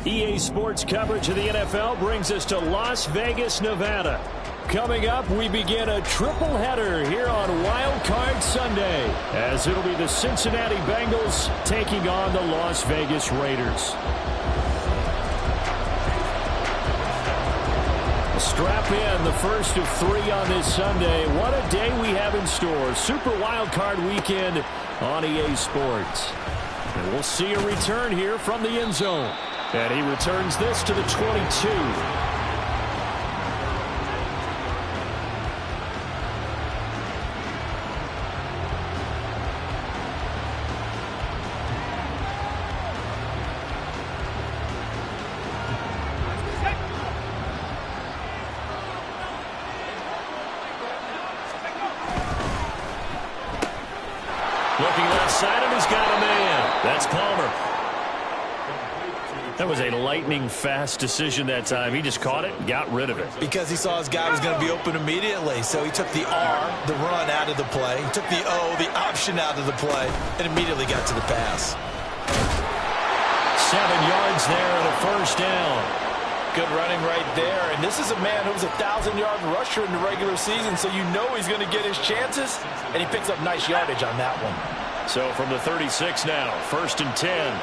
EA Sports coverage of the NFL brings us to Las Vegas, Nevada. Coming up, we begin a triple header here on Wild Card Sunday, as it'll be the Cincinnati Bengals taking on the Las Vegas Raiders. Strap in, the first of 3 on this Sunday. What a day we have in store. Super Wild Card Weekend on EA Sports. And we'll see a return here from the end zone. And he returns this to the 22. Looking left side, and he's got a man. That's Palmer. That was a lightning-fast decision that time. He just caught it and got rid of it. Because he saw his guy was going to be open immediately. So he took the R, the run, out of the play. He took the O, the option, out of the play, and immediately got to the pass. 7 yards there and a first down. Good running right there. And this is a man who was a 1,000-yard rusher in the regular season, so you know he's going to get his chances. And he picks up nice yardage on that one. So from the 36 now, 1st and 10.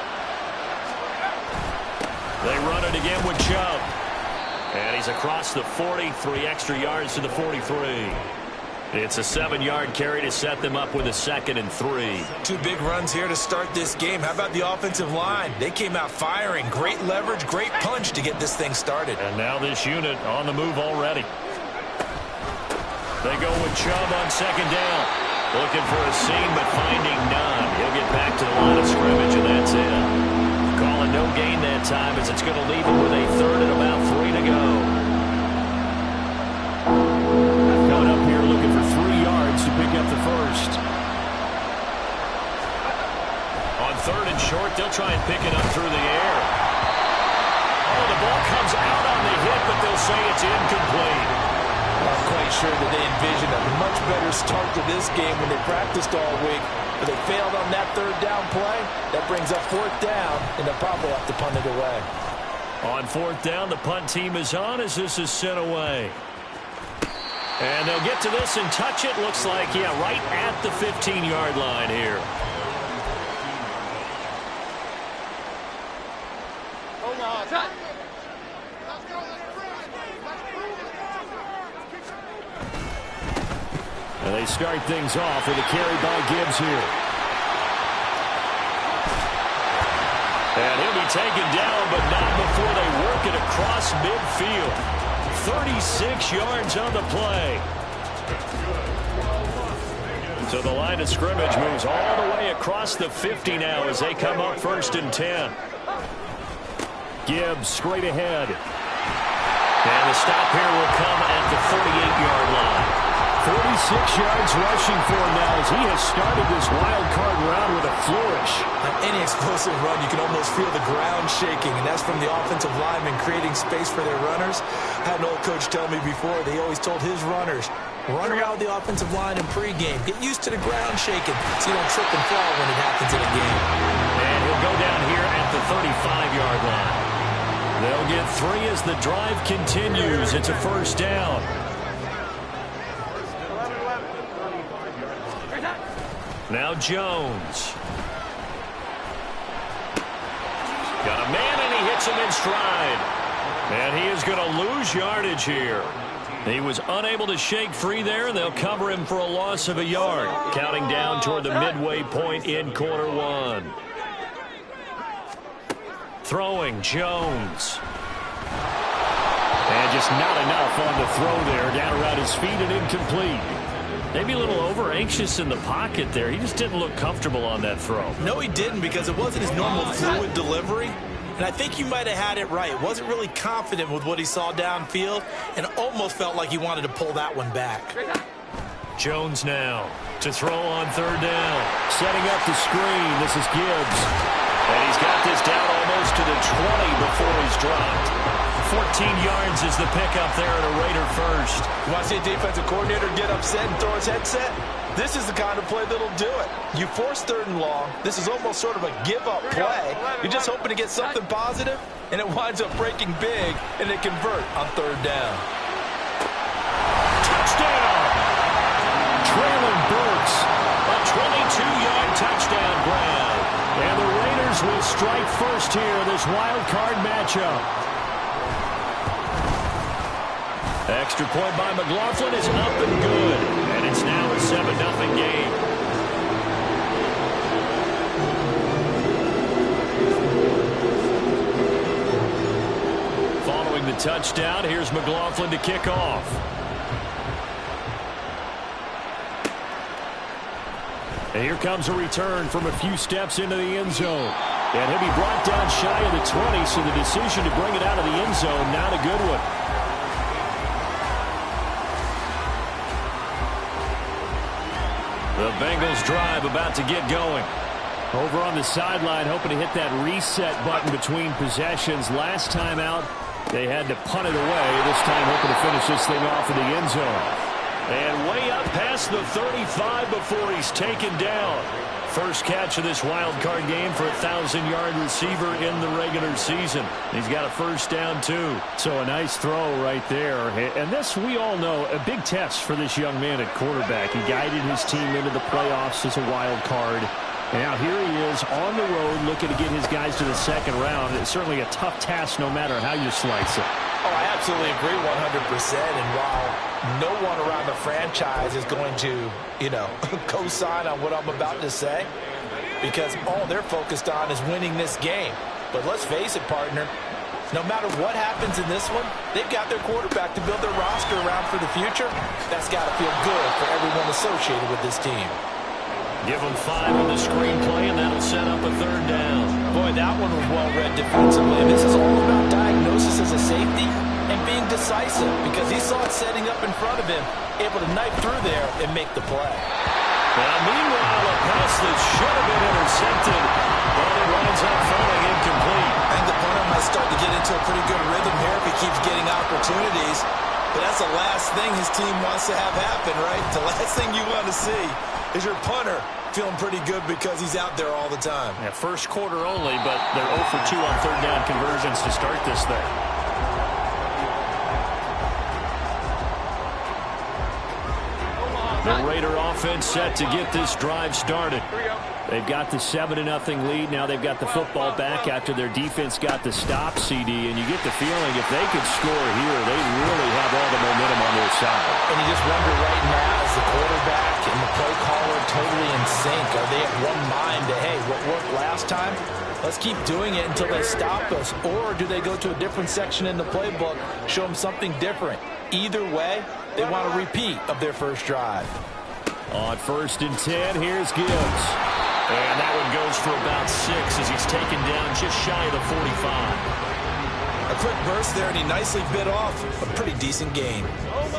They run it again with Chubb. And he's across the 40, 3 extra yards to the 43. It's a 7-yard carry to set them up with a 2nd and 3. 2 big runs here to start this game. How about the offensive line? They came out firing. Great leverage, great punch to get this thing started. And now this unit on the move already. They go with Chubb on 2nd down. Looking for a seam, but finding none. He'll get back to the line of scrimmage, and that's it. Calling no gain that time, as it's going to leave him with a 3rd and about 3 to go. Coming up here looking for 3 yards to pick up the first. On 3rd and short, they'll try and pick it up through the air. Oh, the ball comes out on the hit, but they'll say it's incomplete. I'm quite sure that they envisioned a much better start to this game when they practiced all week. But they failed on that 3rd down play. That brings up 4th down, and they'll probably have to punt it away. On 4th down, the punt team is on as this is sent away. And they'll get to this and touch it. Looks like, yeah, right at the 15-yard line here. And they start things off with a carry by Gibbs here. And he'll be taken down, but not before they work it across midfield. 36 yards on the play. So the line of scrimmage moves all the way across the 50 now as they come up 1st and 10. Gibbs straight ahead. And the stop here will come at the 48-yard line. 46 yards rushing for him now as he has started this wild card round with a flourish. On any explosive run, you can almost feel the ground shaking, and that's from the offensive linemen creating space for their runners. I had an old coach tell me before, they always told his runners, run around the offensive line in pregame. Get used to the ground shaking so you don't trip and fall when it happens in a game. And he'll go down here at the 35-yard line. They'll get 3 as the drive continues. It's a 1st down. Now Jones. Got a man, and he hits him in stride. And he is going to lose yardage here. He was unable to shake free there, and they'll cover him for a loss of a yard. Counting down toward the midway point in quarter 1. Throwing, Jones. And just not enough on the throw there. Down around his feet and incomplete. Maybe a little over-anxious in the pocket there. He just didn't look comfortable on that throw. No, he didn't, because it wasn't his normal fluid delivery. And I think you might have had it right. Wasn't really confident with what he saw downfield and almost felt like he wanted to pull that one back. Jones now to throw on 3rd down. Setting up the screen. This is Gibbs. And he's got this down almost to the 20 before he's dropped. 14 yards is the pickup there at a Raider first. You want to see a defensive coordinator get upset and throw his headset? This is the kind of play that'll do it. You force 3rd and long. This is almost sort of a give-up play. You're just hoping to get something positive, and it winds up breaking big, and they convert on 3rd down. Touchdown! Traylon Burks, a 22-yard touchdown grab. And the Raiders will strike first here in this wild card matchup. Extra point by McLaughlin is up and good. And it's now a 7-0 game. Following the touchdown, here's McLaughlin to kick off. And here comes a return from a few steps into the end zone. And he'll be brought down shy of the 20, so the decision to bring it out of the end zone, not a good one. The Bengals drive about to get going. Over on the sideline, hoping to hit that reset button between possessions. Last time out, they had to punt it away. This time hoping to finish this thing off in the end zone. And way up past the 35 before he's taken down. First catch of this wild card game for a 1,000-yard receiver in the regular season. He's got a first down, too. So a nice throw right there. And this, we all know, a big test for this young man at quarterback. He guided his team into the playoffs as a wild card. And now here he is on the road looking to get his guys to the second round. It's certainly a tough task no matter how you slice it. Oh, I absolutely agree 100%. And while no one around the franchise is going to, co-sign on what I'm about to say, because all they're focused on is winning this game. But let's face it, partner, no matter what happens in this one, they've got their quarterback to build their roster around for the future. That's got to feel good for everyone associated with this team. Give them 5 on the screenplay, and that'll set up a 3rd down. Boy, that one was well-read defensively. And this is all about diagnosis as a safety and being decisive, because he saw it setting up in front of him, able to knife through there and make the play. Now, meanwhile, a pass that should have been intercepted, but it winds up falling incomplete. I think the punter might start to get into a pretty good rhythm here if he keeps getting opportunities. But that's the last thing his team wants to have happen, right? The last thing you want to see is your punter feeling pretty good because he's out there all the time. Yeah, first quarter only, but they're 0 for 2 on 3rd down conversions to start this thing. The Raider offense set to get this drive started. They've got the 7-0 lead. Now they've got the football back after their defense got the stop, CD. And you get the feeling if they could score here, they really have all the momentum on their side. And you just wonder right now, is the quarterback and the play caller totally in sync? Are they at one mind to, hey, what worked last time? Let's keep doing it until they stop us. Or do they go to a different section in the playbook, show them something different? Either way, they want a repeat of their first drive. On 1st and 10, here's Gibbs. And that one goes for about 6 as he's taken down just shy of the 45. A quick burst there, and he nicely bit off a pretty decent gain.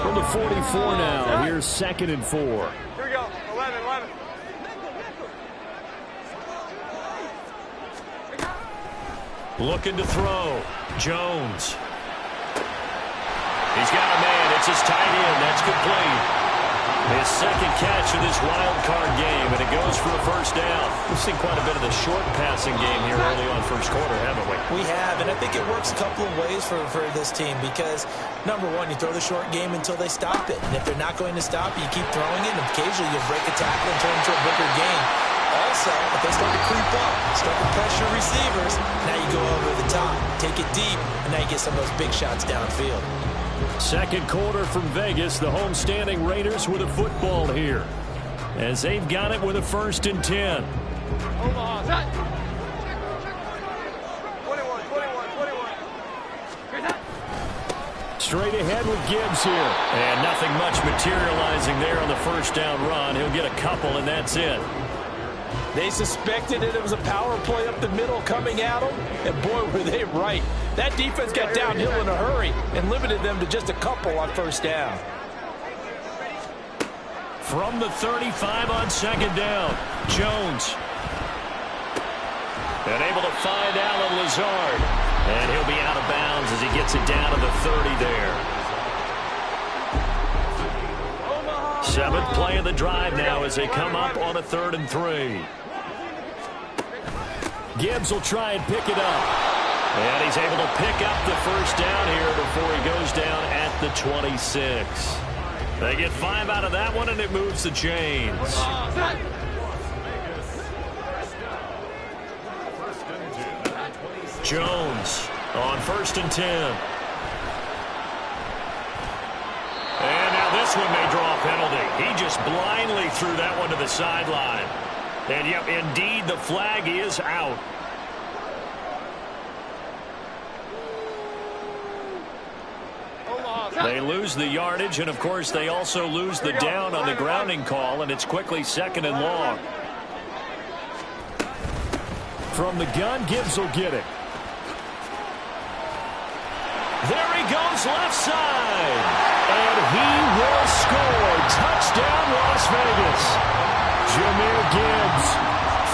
From the 44 now, here's 2nd and 4. Here we go, 11. Looking to throw. Jones. He's got a man. It's his tight end. That's complete. His second catch of this wild card game, and it goes for a first down. We've seen quite a bit of the short passing game here early on first quarter, haven't we? We have, and I think it works a couple of ways for this team because, number one, you throw the short game until they stop it. And if they're not going to stop it, you keep throwing it, and occasionally you'll break a tackle and turn it into a bigger game. Also, if they start to creep up, start to pressure receivers, now you go over the top, take it deep, and now you get some of those big shots downfield. Second quarter from Vegas, the homestanding Raiders with a football here as they've got it with a 1st and 10. Omaha, set. 21. Straight ahead with Gibbs here. And nothing much materializing there on the first down run. He'll get a couple, and that's it. They suspected it was a power play up the middle coming at them, and boy, were they right. That defense got downhill in a hurry and limited them to just a couple on first down. From the 35 on 2nd down, Jones. And able to find Alan Lazard. And he'll be out of bounds as he gets it down to the 30 there. Omaha. Seventh play of the drive now as they come up on a 3rd and 3. Gibbs will try and pick it up. And he's able to pick up the first down here before he goes down at the 26. They get 5 out of that one, and it moves the chains. Jones on 1st and 10. And now this one may draw a penalty. He just blindly threw that one to the sideline. And, yep, indeed, the flag is out. They lose the yardage, and, of course, they also lose the down on the grounding call, and it's quickly 2nd and long. From the gun, Gibbs will get it. There he goes left side. And he will score. Touchdown, Las Vegas. Jahmyr Gibbs,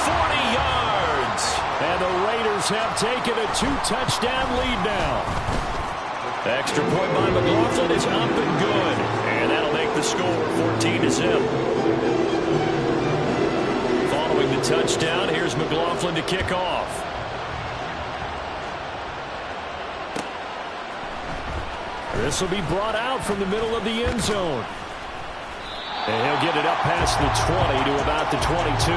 40 yards. And the Raiders have taken a 2-touchdown lead now. Extra point by McLaughlin is up and good. And that'll make the score 14-0. Following the touchdown, here's McLaughlin to kick off. This will be brought out from the middle of the end zone. And he'll get it up past the 20 to about the 22.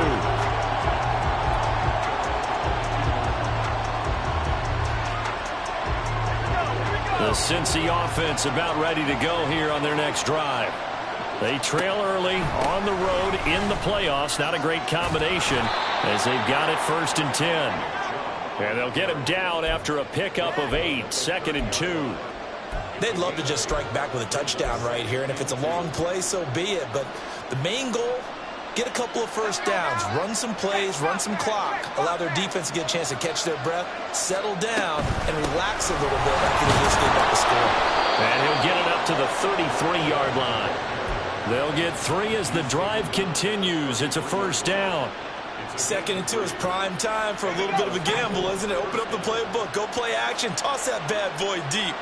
The Cincy offense about ready to go here on their next drive. They trail early on the road in the playoffs. Not a great combination as they've got it 1st and 10. And they'll get him down after a pickup of 8, 2nd and 2. They'd love to just strike back with a touchdown right here, and if it's a long play, so be it. But the main goal, get a couple of first downs, run some plays, run some clock, allow their defense to get a chance to catch their breath, settle down, and relax a little bit after they just gave up a score. And he'll get it up to the 33-yard line. They'll get 3 as the drive continues. It's a first down. 2nd and 2 is prime time for a little bit of a gamble, isn't it? Open up the playbook, go play action, toss that bad boy deep.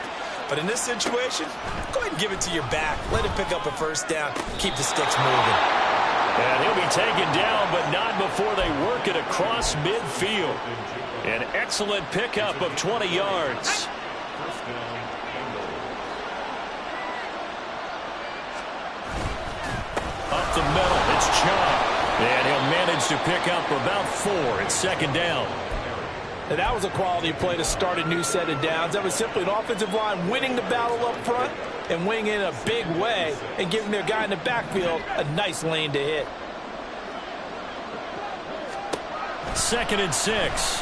But in this situation, go ahead and give it to your back. Let him pick up a first down. Keep the sticks moving. And he'll be taken down, but not before they work it across midfield. An excellent pickup of 20 yards. Up the middle, it's Chubb. And he'll manage to pick up about 4. It's 2nd down. And that was a quality play to start a new set of downs. That was simply an offensive line winning the battle up front and winning in a big way and giving their guy in the backfield a nice lane to hit. 2nd and 6.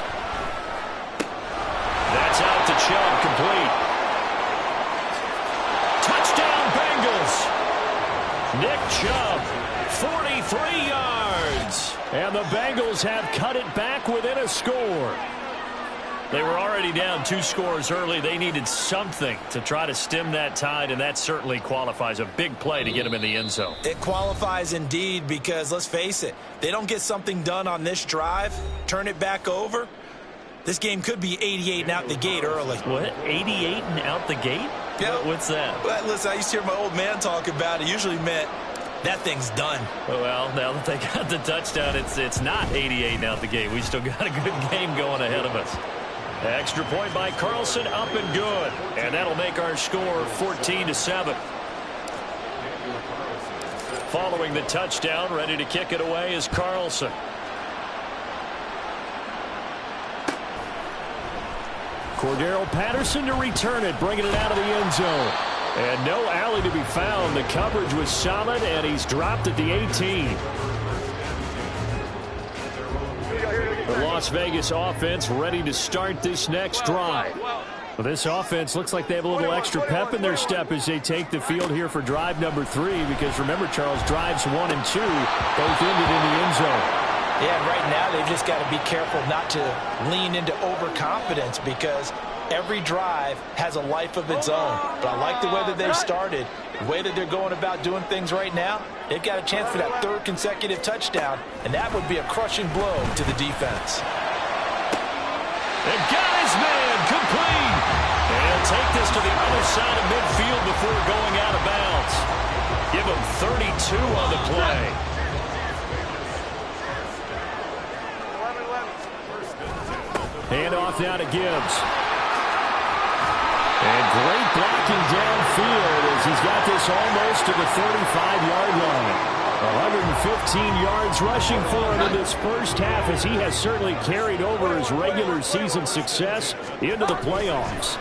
That's out to Chubb, complete. Touchdown, Bengals. Nick Chubb, 43 yards. And the Bengals have cut it back within a score. They were already down 2 scores early. They needed something to try to stem that tide, and that certainly qualifies. A big play to get them in the end zone. It qualifies indeed because, let's face it, they don't get something done on this drive, turn it back over, this game could be 88 and out the gate early. What? 88 and out the gate? Yeah. What's that? Well, listen, I used to hear my old man talk about it. Usually meant that thing's done. Well, now that they got the touchdown, it's not 88 and out the gate. We still got a good game going ahead of us. Extra point by Carlson, up and good. And that'll make our score 14-7. Following the touchdown, ready to kick it away is Carlson. Cordero Patterson to return it, bringing it out of the end zone. And no alley to be found. The coverage was solid, and he's dropped at the 18. The Las Vegas offense ready to start this next drive. Well, this offense looks like they have a little extra pep in their step as they take the field here for drive number 3. Because remember, Charles, drives 1 and 2 both ended in the end zone. Yeah, and right now they've just got to be careful not to lean into overconfidence because every drive has a life of its own. But I like the way that they've started, the way that they're going about doing things right now. They've got a chance for that 3rd consecutive touchdown, and that would be a crushing blow to the defense. The guy's man complete. And he'll take this to the other side of midfield before going out of bounds. Give him 2 on the play. 11-11. Hand off now to Gibbs. And great blocking downfield as he's got this almost to the 35-yard line. 115 yards rushing for him in this first half as he has certainly carried over his regular season success into the playoffs.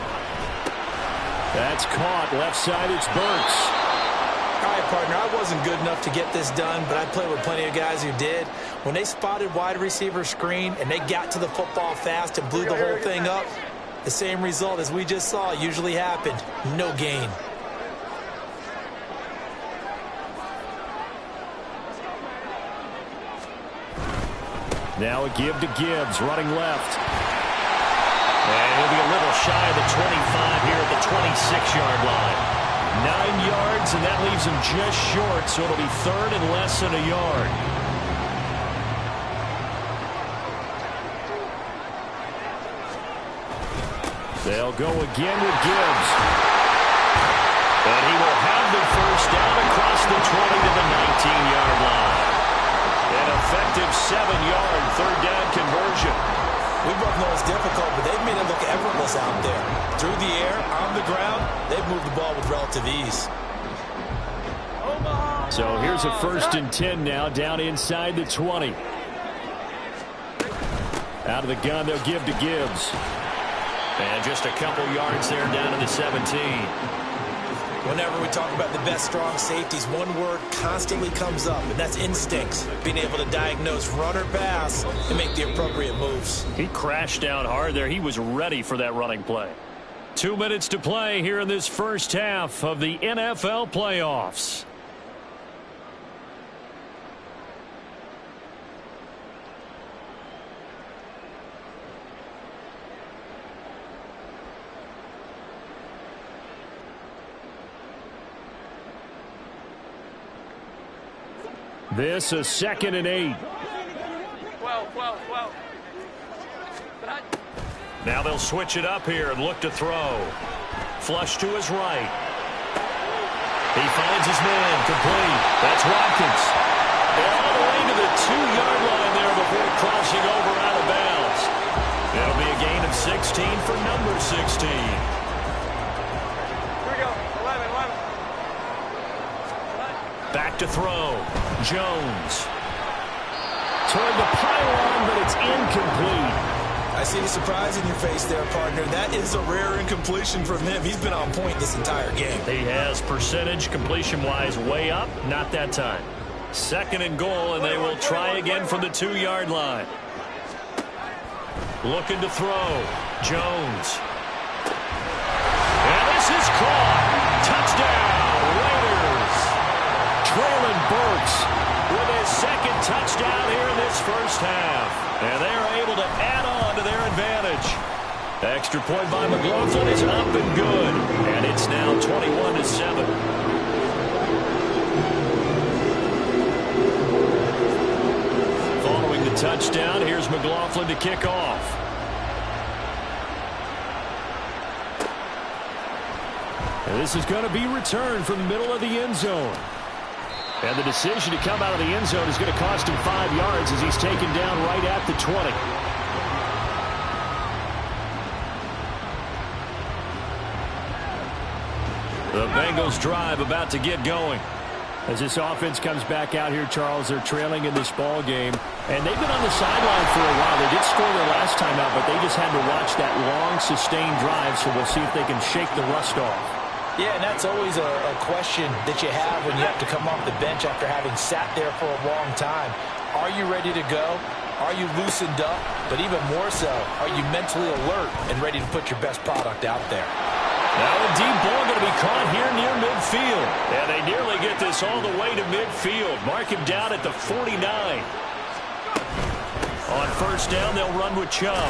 That's caught. Left side, it's Burks. All right, partner, I wasn't good enough to get this done, but I played with plenty of guys who did. When they spotted wide receiver screen and they got to the football fast and blew the whole thing up, the same result as we just saw usually happened. No gain. Now a give to Gibbs, running left. And he'll be a little shy of the 25 here at the 26-yard line. 9 yards, and that leaves him just short, so it'll be third and less than a yard. They'll go again with Gibbs. And he will have the first down across the 20 to the 19-yard line. An effective 7-yard third down conversion. We both know it's difficult, but they've made it look effortless out there. Through the air, on the ground, they've moved the ball with relative ease. So here's a 1st and 10 now, down inside the 20. Out of the gun, they'll give to Gibbs. And just a couple yards there down to the 17. Whenever we talk about the best strong safeties, one word constantly comes up, and that's instincts. Being able to diagnose run or pass and make the appropriate moves. He crashed down hard there. He was ready for that running play. 2 minutes to play here in this first half of the NFL playoffs. This is 2nd and 8. 12. Now they'll switch it up here and look to throw. Flush to his right. He finds his man complete. That's Watkins. All the way to the 2-yard line there before crossing over out of bounds. It'll be a gain of 16 for number 16. Here we go. 11. Back to throw. Jones. Toward the pylon, but it's incomplete. I see the surprise in your face there, partner. That is a rare incompletion from him. He's been on point this entire game. He has percentage completion-wise way up. Not that time. 2nd and goal, and they will try again from the 2-yard line. Looking to throw. Jones. And this is caught. Touchdown, Raiders. Traylon Burks with his 2nd touchdown here in this first half. And they are able to add on to their advantage. Extra point by McLaughlin is up and good. And it's now 21-7. Following the touchdown, here's McLaughlin to kick off. And this is going to be returned from the middle of the end zone. And the decision to come out of the end zone is going to cost him 5 yards as he's taken down right at the 20. The Bengals drive about to get going. As this offense comes back out here, Charles, they're trailing in this ball game. And they've been on the sideline for a while. They did score their last time out, but they just had to watch that long, sustained drive, so we'll see if they can shake the rust off. Yeah, and that's always a question that you have when you have to come off the bench after having sat there for a long time. Are you ready to go? Are you loosened up? But even more so, are you mentally alert and ready to put your best product out there? Now a deep ball going to be caught here near midfield. And they nearly get this all the way to midfield. Mark him down at the 49. On first down, they'll run with Chubb.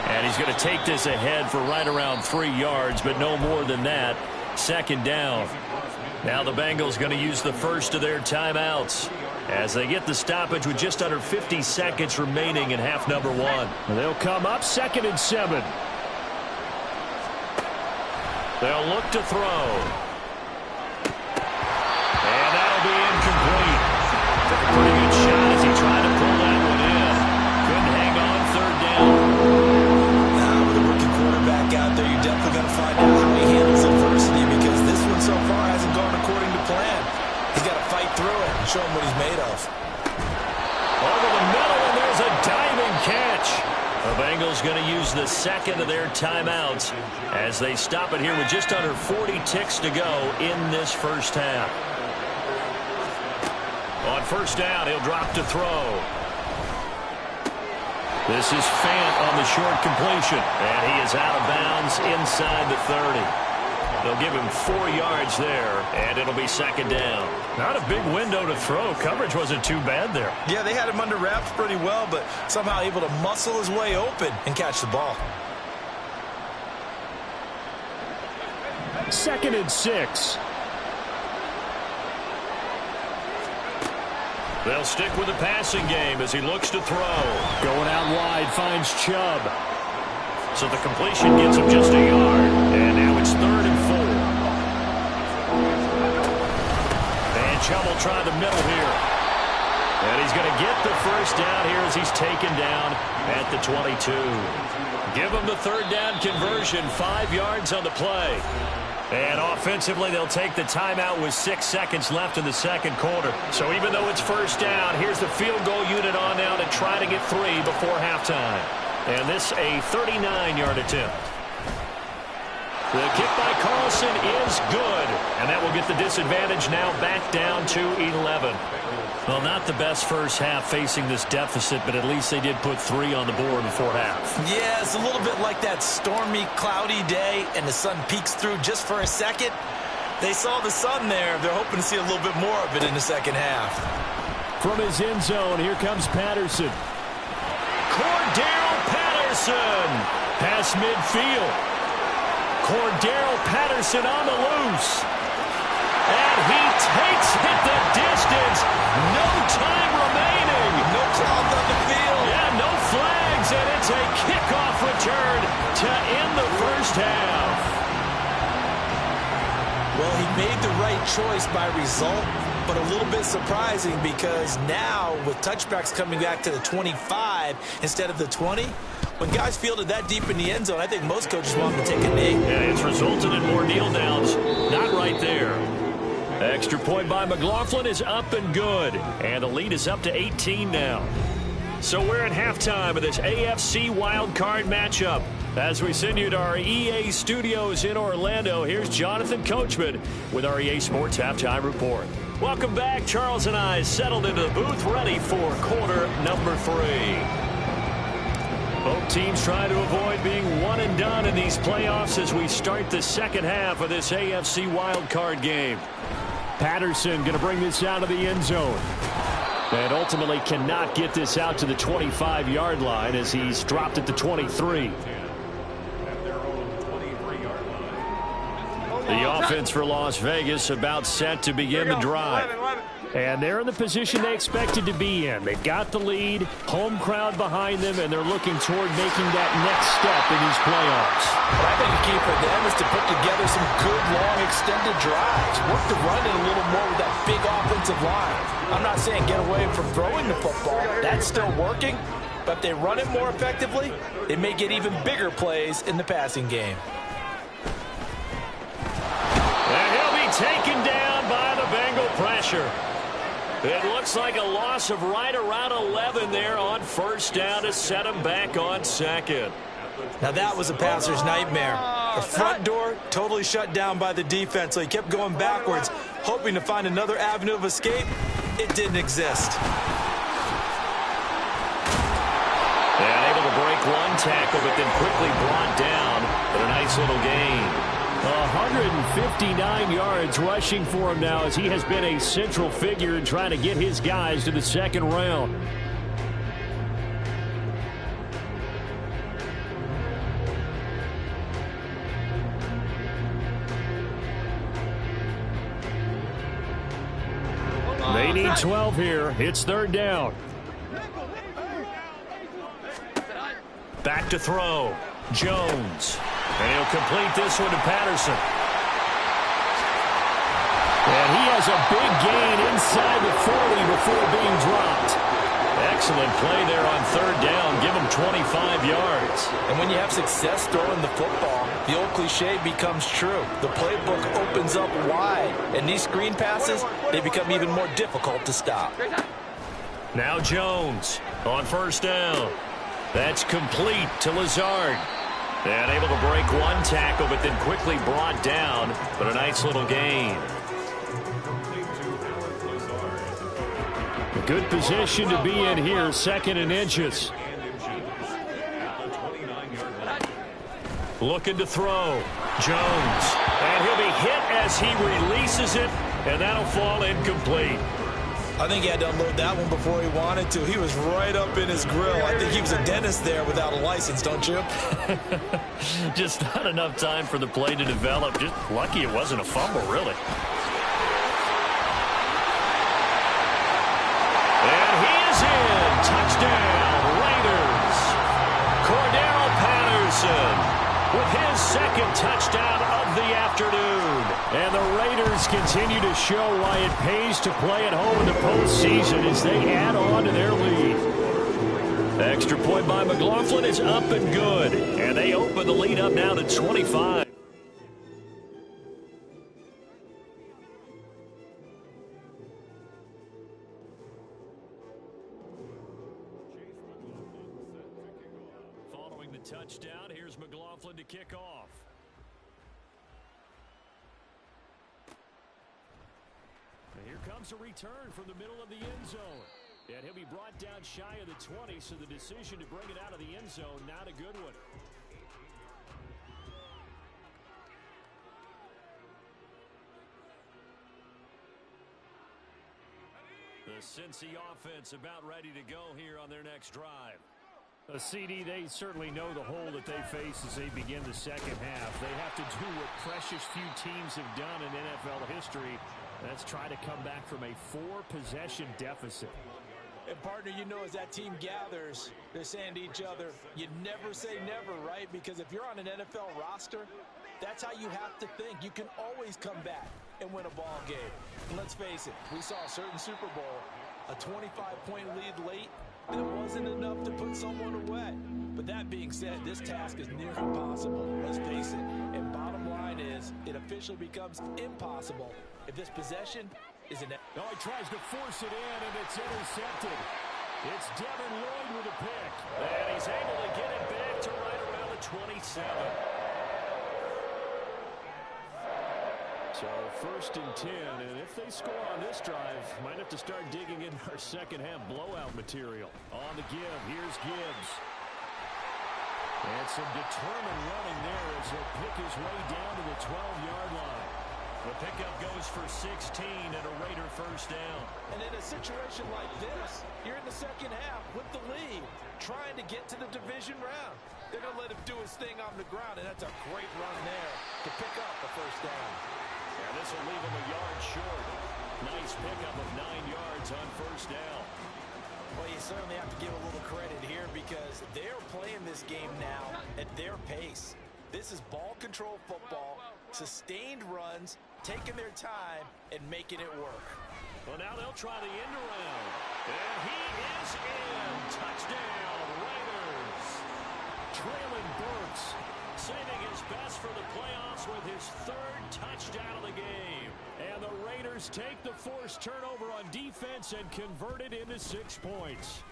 And he's going to take this ahead for right around 3 yards, but no more than that. 2nd down. Now the Bengals going to use the first of their timeouts as they get the stoppage with just under 50 seconds remaining in half number 1. They'll come up 2nd and 7. They'll look to throw. And that'll be incomplete. find out how he handles adversity, because this one so far hasn't gone according to plan. He's got to fight through it and show him what he's made of. Over the middle, and there's a diving catch. The Bengals going to use the second of their timeouts as they stop it here with just under 40 ticks to go in this first half. On first down, he'll drop to throw. This is Fant on the short completion, and he is out of bounds inside the 30. They'll give him 4 yards there, and it'll be second down. Not a big window to throw. Coverage wasn't too bad there. Yeah, they had him under wraps pretty well, but somehow able to muscle his way open and catch the ball. 2nd and 6. They'll stick with the passing game as he looks to throw. Going out wide, finds Chubb. So the completion gets him just a yard. And now it's 3rd and 4. And Chubb will try the middle here. And he's going to get the first down here as he's taken down at the 22. Give him the 3rd down conversion, 5 yards on the play. And offensively, they'll take the timeout with 6 seconds left in the second quarter. So even though it's first down, here's the field goal unit on now to try to get 3 before halftime. And this a 39-yard attempt. The kick by Carlson is good. And that will get the disadvantage now back down to 11. Well, not the best first half facing this deficit, but at least they did put 3 on the board before half. Yeah, it's a little bit like that stormy, cloudy day, and the sun peeks through just for a second. They saw the sun there. They're hoping to see a little bit more of it in the second half. From his end zone, here comes Patterson. Cordero Patterson. Past midfield. Cordero Patterson on the loose. And he takes it the distance. No time remaining. No cloth on the field. Yeah, no flags, and it's a kickoff return to end the first half. Well, he made the right choice by result, but a little bit surprising because now with touchbacks coming back to the 25 instead of the 20, when guys fielded that deep in the end zone, I think most coaches want them to take a knee. Yeah, it's resulted in more kneel downs. Not right there. Extra point by McLaughlin is up and good. And the lead is up to 18 now. So we're at halftime of this AFC wildcard matchup. As we send you to our EA studios in Orlando, here's Jonathan Coachman with our EA Sports Halftime Report. Welcome back. Charles and I settled into the booth ready for quarter number 3. Both teams trying to avoid being one and done in these playoffs as we start the second half of this AFC wildcard game. Patterson going to bring this out of the end zone. And ultimately cannot get this out to the 25-yard line as he's dropped at the 23. The offense for Las Vegas about set to begin the drive. And they're in the position they expected to be in. They've got the lead, home crowd behind them, and they're looking toward making that next step in these playoffs. But I think the key for them is to put together some good, long, extended drives. Work the run in a little more with that big offensive line. I'm not saying get away from throwing the football. That's still working. But if they run it more effectively, they may get even bigger plays in the passing game. And he'll be taken down by the Bengal pressure. It looks like a loss of right around 11 there on first down to set him back on second. Now that was a passer's nightmare. The front door totally shut down by the defense, so he kept going backwards, hoping to find another avenue of escape. It didn't exist. And able to break one tackle, but then quickly brought down. But a nice little gain. 159 yards rushing for him now as he has been a central figure in trying to get his guys to the second round. They need 12 here. It's third down. Back to throw. Jones. And he'll complete this one to Patterson. And he has a big gain inside the 40 before being dropped. Excellent play there on third down. Give him 25 yards. And when you have success throwing the football, the old cliche becomes true. The playbook opens up wide, and these screen passes, they become even more difficult to stop. Now Jones on first down. That's complete to Lazard. And able to break one tackle, but then quickly brought down. But a nice little gain. A good position to be in here, 2nd and inches. Looking to throw. Jones. And he'll be hit as he releases it, and that'll fall incomplete. I think he had to unload that one before he wanted to. He was right up in his grill. I think he was a dentist there without a license, don't you? Just not enough time for the play to develop. Just lucky it wasn't a fumble, really. And he is in. Touchdown, Raiders. Cordell Patterson with his 2nd touchdown of the afternoon. And the Raiders continue to show why it pays to play at home in the postseason as they add on to their lead. The extra point by McLaughlin is up and good. And they open the lead up now to 25. Following the touchdown, here's McLaughlin to kick off. And here comes a return from the middle of the end zone. And he'll be brought down shy of the 20, so the decision to bring it out of the end zone, not a good one. The Cincy offense about ready to go here on their next drive. A CD, they certainly know the hole that they face as they begin the second half. They have to do what precious few teams have done in NFL history. That's try to come back from a 4-possession deficit. And, partner, you know as that team gathers, they're saying to each other, you never say never, right? Because if you're on an NFL roster, that's how you have to think. You can always come back and win a ball game. And let's face it, we saw a certain Super Bowl, a 25-point lead late, and it wasn't enough to put someone away. But that being said, this task is near impossible. Let's face it. And bottom line is, it officially becomes impossible if this possession is an... No, he tries to force it in, and it's intercepted. It's Devin Lloyd with a pick. And he's able to get it back to right around the 27. So 1st and 10, and if they score on this drive, might have to start digging into our second half blowout material. On the give, here's Gibbs. And some determined running there as he'll pick his way down to the 12-yard line. The pickup goes for 16 and a Raider first down. And in a situation like this, you're in the second half with the lead, trying to get to the division round. They're going to let him do his thing on the ground, and that's a great run there to pick up the first down. And this will leave him a yard short. Nice pickup of 9 yards on first down. Well, you certainly have to give a little credit here because they're playing this game now at their pace. This is ball control football, sustained runs, taking their time, and making it work. Well, now they'll try the end around. And he is in. Touchdown, Raiders. Traylon Burks saving his best for the playoffs with his 3rd touchdown of the game. And the Raiders take the forced turnover on defense and convert it into 6 points.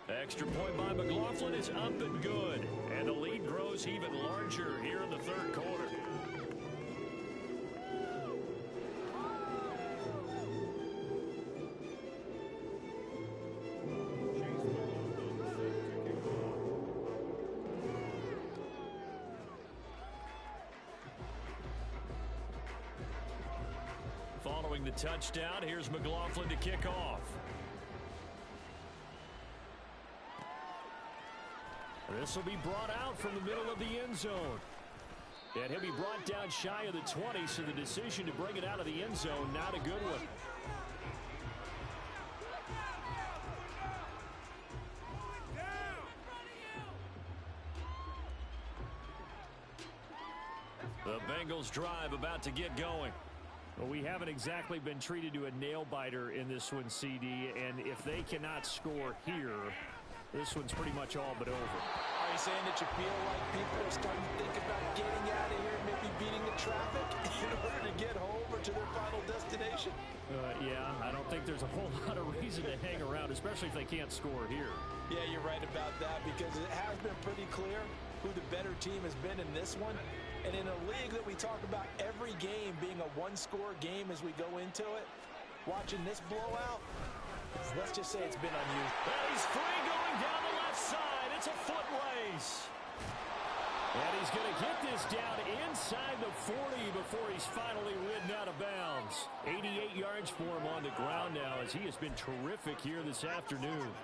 Extra point by McLaughlin is up and good. And the lead grows even larger here in the 3rd quarter. Following the touchdown, here's McLaughlin to kick off. This will be brought out from the middle of the end zone. And he'll be brought down shy of the 20, so the decision to bring it out of the end zone, not a good one. The Bengals drive about to get going. Well, we haven't exactly been treated to a nail-biter in this one, CD, and if they cannot score here, this one's pretty much all but over. Are you saying that you feel like people are starting to think about getting out of here, maybe beating the traffic in order to get home or to their final destination? Yeah, I don't think there's a whole lot of reason to hang around, especially if they can't score here. Yeah, you're right about that, because it has been pretty clear who the better team has been in this one. And in a league that we talk about every game being a one-score game as we go into it, watching this blowout, let's just say it's been unusual. And he's free going down the left side. It's a foot race. And he's going to get this down inside the 40 before he's finally ridden out of bounds. 88 yards for him on the ground now, as he has been terrific here this afternoon.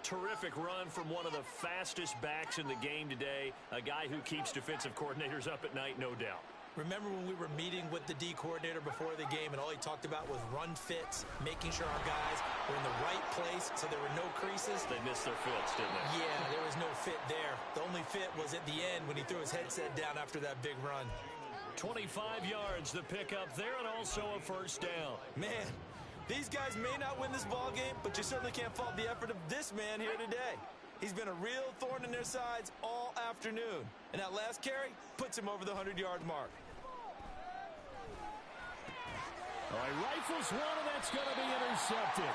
Terrific run from one of the fastest backs in the game today, a guy who keeps defensive coordinators up at night, no doubt. Remember when we were meeting with the D coordinator before the game and all he talked about was run fits, making sure our guys were in the right place so there were no creases? They missed their fits, didn't they? Yeah, there was no fit there. The only fit was at the end when he threw his headset down after that big run. 25 yards, the pickup there, and also a first down. Man, these guys may not win this ball game, but you certainly can't fault the effort of this man here today. He's been a real thorn in their sides all afternoon. And that last carry puts him over the 100-yard mark. All right, rifles one, and that's going to be intercepted.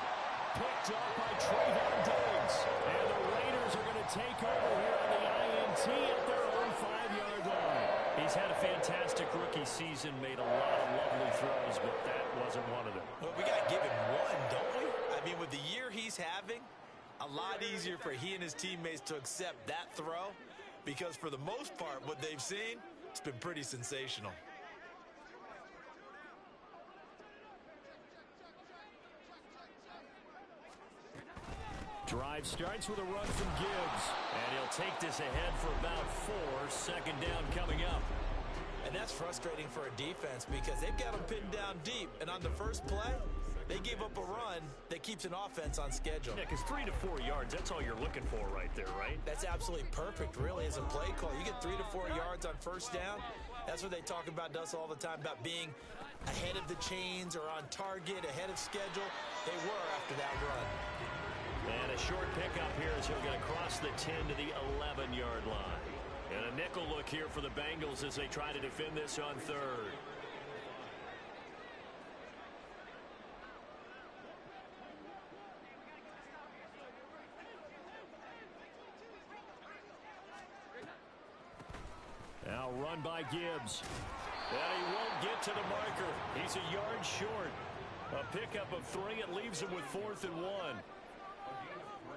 Picked up by Trayvon Diggs. And the Raiders are going to take over here on the INT at their own 5-yard line. He's had a fantastic rookie season, made a lot of lovely throws, but that wasn't one of them. Well, we got to give him one, don't we? I mean, with the year he's having, a lot easier for he and his teammates to accept that throw, because for the most part, what they've seen, it's been pretty sensational. Drive starts with a run from Gibbs. And he'll take this ahead for about 4. Second down coming up. And that's frustrating for a defense because they've got them pinned down deep. And on the first play, they gave up a run that keeps an offense on schedule. Yeah, because 3 to 4 yards, that's all you're looking for right there, right? That's absolutely perfect, really, as a play call. You get 3 to 4 yards on first down. That's what they talk about us all the time, about being ahead of the chains or on target, ahead of schedule. They were after that run. And a short pickup here as he'll get across the 10 to the 11-yard line. And a nickel look here for the Bengals as they try to defend this on third. Now run by Gibbs. And he won't get to the marker. He's a yard short. A pickup of 3. It leaves him with 4th and 1.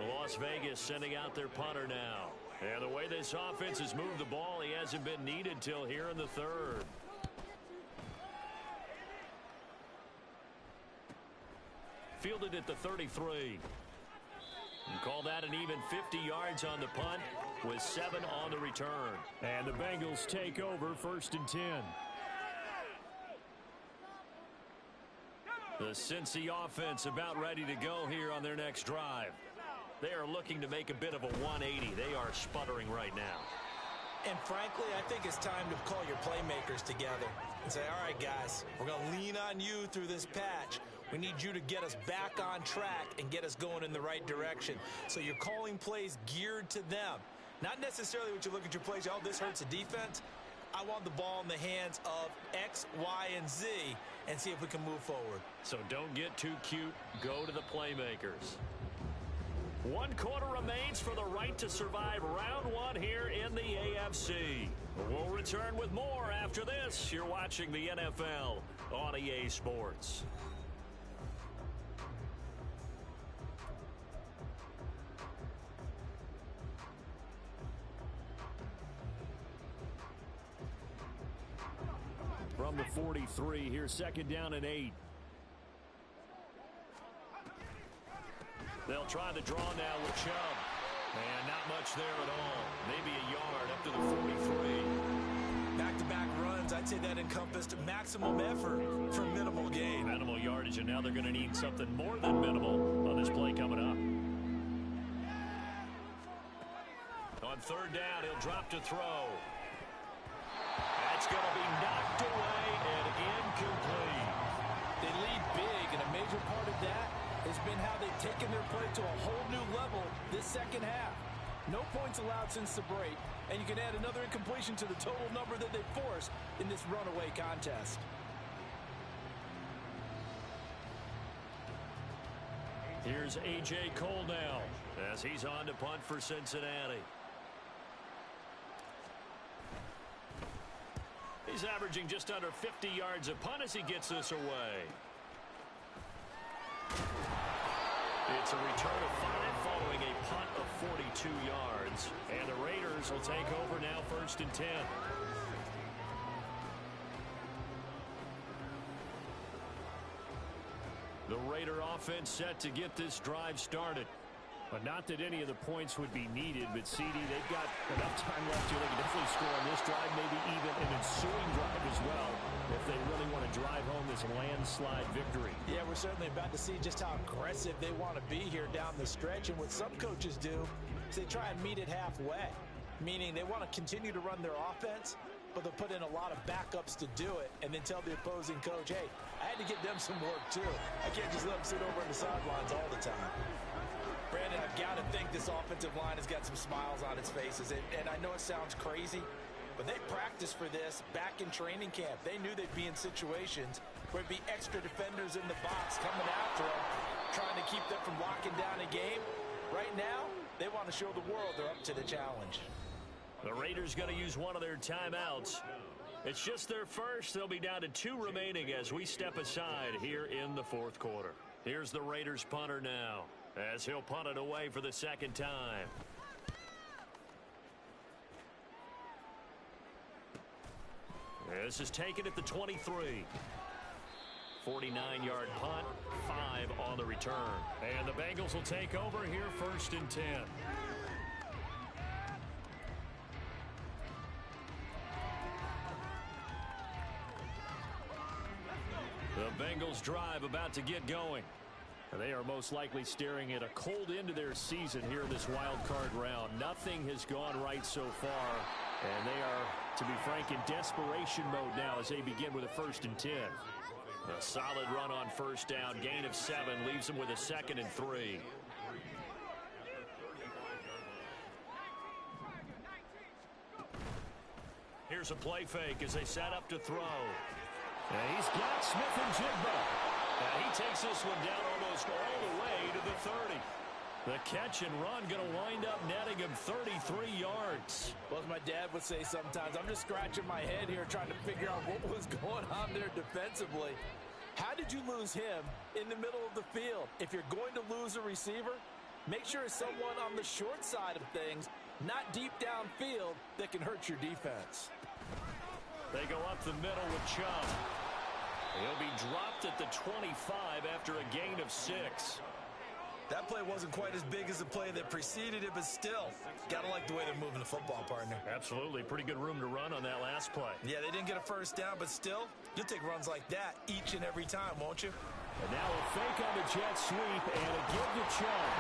Las Vegas sending out their punter now. And the way this offense has moved the ball, he hasn't been needed till here in the third. Fielded at the 33. And call that an even 50 yards on the punt with 7 on the return. And the Bengals take over 1st and 10. The Cincy offense about ready to go here on their next drive. They are looking to make a bit of a 180. They are sputtering right now. And frankly, I think it's time to call your playmakers together and say, all right, guys, we're going to lean on you through this patch. We need you to get us back on track and get us going in the right direction. So you're calling plays geared to them. Not necessarily what you look at your plays, oh, this hurts the defense. I want the ball in the hands of X, Y, and Z and see if we can move forward. So don't get too cute. Go to the playmakers. 1 quarter remains for the right to survive round 1 here in the AFC. We'll return with more after this. You're watching the NFL on EA Sports. From the 43, here's 2nd down and 8. They'll try the draw now with Chubb. And not much there at all. Maybe a yard up to the 43. Back-to-back runs, I'd say that encompassed maximum effort for minimal gain. Minimal yardage, and now they're going to need something more than minimal on this play coming up. On 3rd down, he'll drop to throw. That's going to be knocked away and incomplete. No points allowed since the break, and you can add another incompletion to the total number that they forced in this runaway contest. Here's A.J. Cole now as he's on to punt for Cincinnati. He's averaging just under 50 yards a punt as he gets this away. It's a return of 5 following a punt of 42 yards. And the Raiders will take over now, 1st and 10. The Raider offense set to get this drive started. But not that any of the points would be needed, but CD, they've got enough time left here. They can definitely score on this drive, maybe even an ensuing drive as well, if they really want to drive home this landslide victory. Yeah, we're certainly about to see just how aggressive they want to be here down the stretch. And what some coaches do is they try and meet it halfway, meaning they want to continue to run their offense, but they'll put in a lot of backups to do it and then tell the opposing coach, hey, I had to get them some work too. I can't just let them sit over on the sidelines all the time. Brandon, I've got to think this offensive line has got some smiles on its faces. And I know it sounds crazy, but they practiced for this back in training camp. They knew they'd be in situations where there'd be extra defenders in the box coming after them, trying to keep them from locking down a game. Right now, they want to show the world they're up to the challenge. The Raiders going to use one of their timeouts. It's just their first. They'll be down to 2 remaining as we step aside here in the 4th quarter. Here's the Raiders punter now, as he'll punt it away for the 2nd time. This is taken at the 23. 49-yard punt, 5 on the return. And the Bengals will take over here, 1st and 10. The Bengals drive about to get going. They are most likely staring at a cold end to their season here in this wild card round. Nothing has gone right so far, and they are, to be frank, in desperation mode now as they begin with a 1st and 10. A solid run on 1st down, gain of 7, leaves them with a 2nd and 3. Here's a play fake as they set up to throw. And he's got Smith and Jigba. And he takes this one down almost all the way to the 30. The catch and run going to wind up netting him 33 yards. Well, as my dad would say sometimes, I'm just scratching my head here trying to figure out what was going on there defensively. How did you lose him in the middle of the field? If you're going to lose a receiver, make sure it's someone on the short side of things, not deep downfield, that can hurt your defense. They go up the middle with Chubb. He'll be dropped at the 25 after a gain of 6. That play wasn't quite as big as the play that preceded it, but still, gotta like the way they're moving the football, partner. Absolutely. Pretty good room to run on that last play. Yeah, they didn't get a 1st down, but still, you'll take runs like that each and every time, won't you? And now a fake on the jet sweep and a give to Chubb.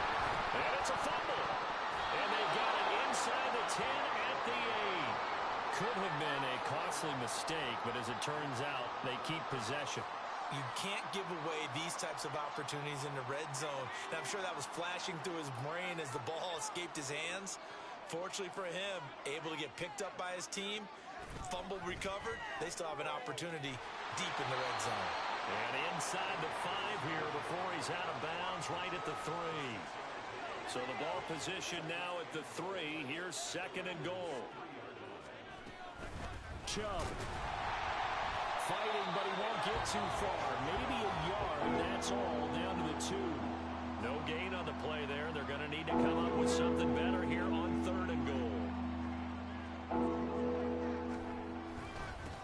And it's a fumble. And they've got it inside the 10 at the 8. Could have been a costly mistake, but as it turns out, they keep possession. You can't give away these types of opportunities in the red zone. And I'm sure that was flashing through his brain as the ball escaped his hands. Fortunately for him, able to get picked up by his team, fumble recovered. They still have an opportunity deep in the red zone. And inside the 5 here before he's out of bounds, right at the 3. So the ball position now at the 3. Here's 2nd and goal. Chubb fighting, but he won't get too far. Maybe a yard, that's all, down to the 2. No gain on the play there. They're going to need to come up with something better here on 3rd and goal.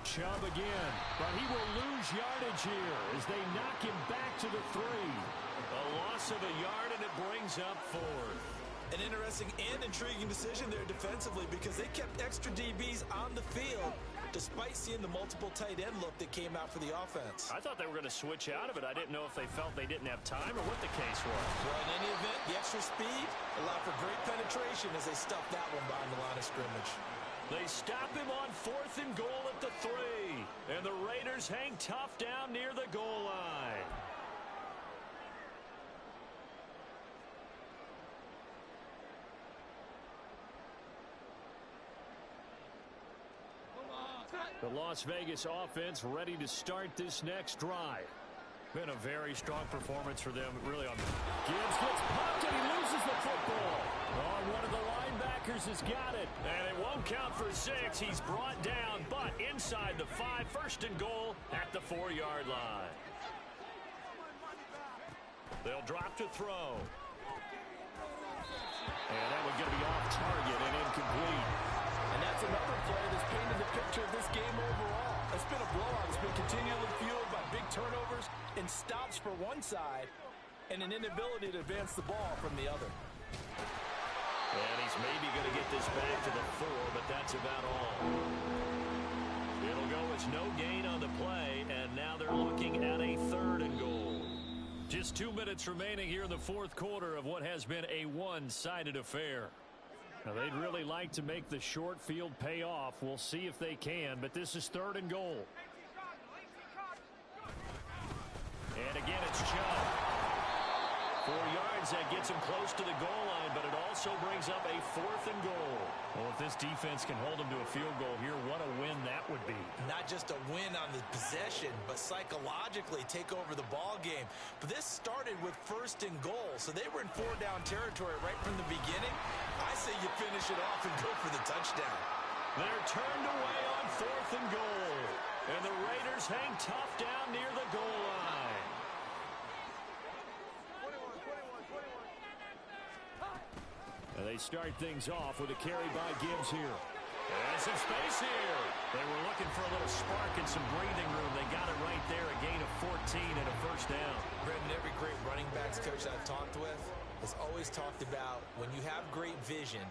Chubb again, but he will lose yardage here as they knock him back to the 3. A loss of a yard, and it brings up 4th. An interesting and intriguing decision there defensively because they kept extra DBs on the field despite seeing the multiple tight end look that came out for the offense. I thought they were going to switch out of it. I didn't know if they felt they didn't have time or what the case was. Well, in any event, the extra speed allowed for great penetration as they stuffed that one behind the line of scrimmage. They stop him on 4th and goal at the 3. And the Raiders hang tough down near the goal line. The Las Vegas offense ready to start this next drive. Been a very strong performance for them, really. Gibbs gets popped and he loses the football. Oh, one of the linebackers has got it. And it won't count for 6. He's brought down, but inside the 5, 1st and goal at the 4-yard line. They'll drop to throw. And that one's going to be off target and incomplete. And that's another play that's painted the picture of this game overall. It's been a blowout. It's been continually fueled by big turnovers and stops for one side and an inability to advance the ball from the other. And he's maybe going to get this back to the 4, but that's about all. It'll go as no gain on the play, and now they're looking at a 3rd and goal. Just 2 minutes remaining here in the 4th quarter of what has been a one-sided affair. Now, they'd really like to make the short field pay off. We'll see if they can, but this is 3rd and goal. And again, it's Chubb. 4 yards, that gets him close to the goal line, but it also brings up a 4th and goal. Well, if this defense can hold them to a field goal here, what a win that would be. Not just a win on the possession, but psychologically take over the ball game. But this started with 1st and goal, so they were in 4-down territory right from the beginning. I say you finish it off and go for the touchdown. They're turned away on 4th and goal, and the Raiders hang tough down near the goal line. And they start things off with a carry by Gibbs here. And some space here. They were looking for a little spark and some breathing room. They got it right there, a gain of 14 and a 1st down. Brendan, every great running backs coach I've talked with has always talked about when you have great vision,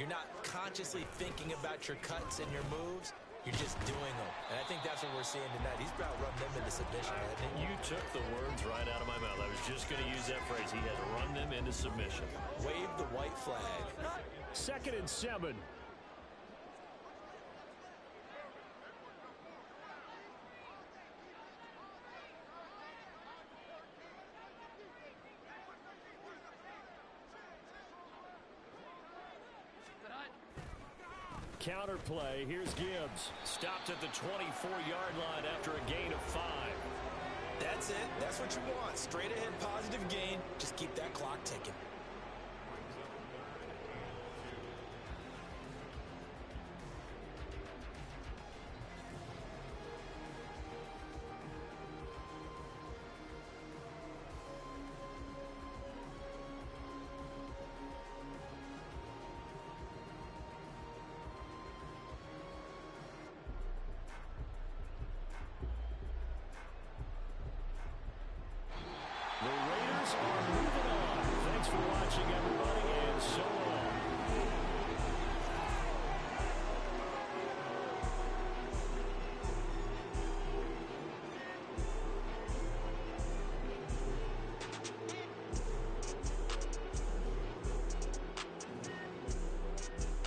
you're not consciously thinking about your cuts and your moves. You're just doing them. And I think that's what we're seeing tonight. He's about run them into submission. You took the words right out of my mouth. I was just going to use that phrase. He has run them into submission. Wave the white flag. 2nd and 7. Counter play. Here's Gibbs. Stopped at the 24-yard line after a gain of 5. That's it. That's what you want. Straight ahead positive gain. Just keep that clock ticking. The Raiders are moving on. Thanks for watching, everybody, and so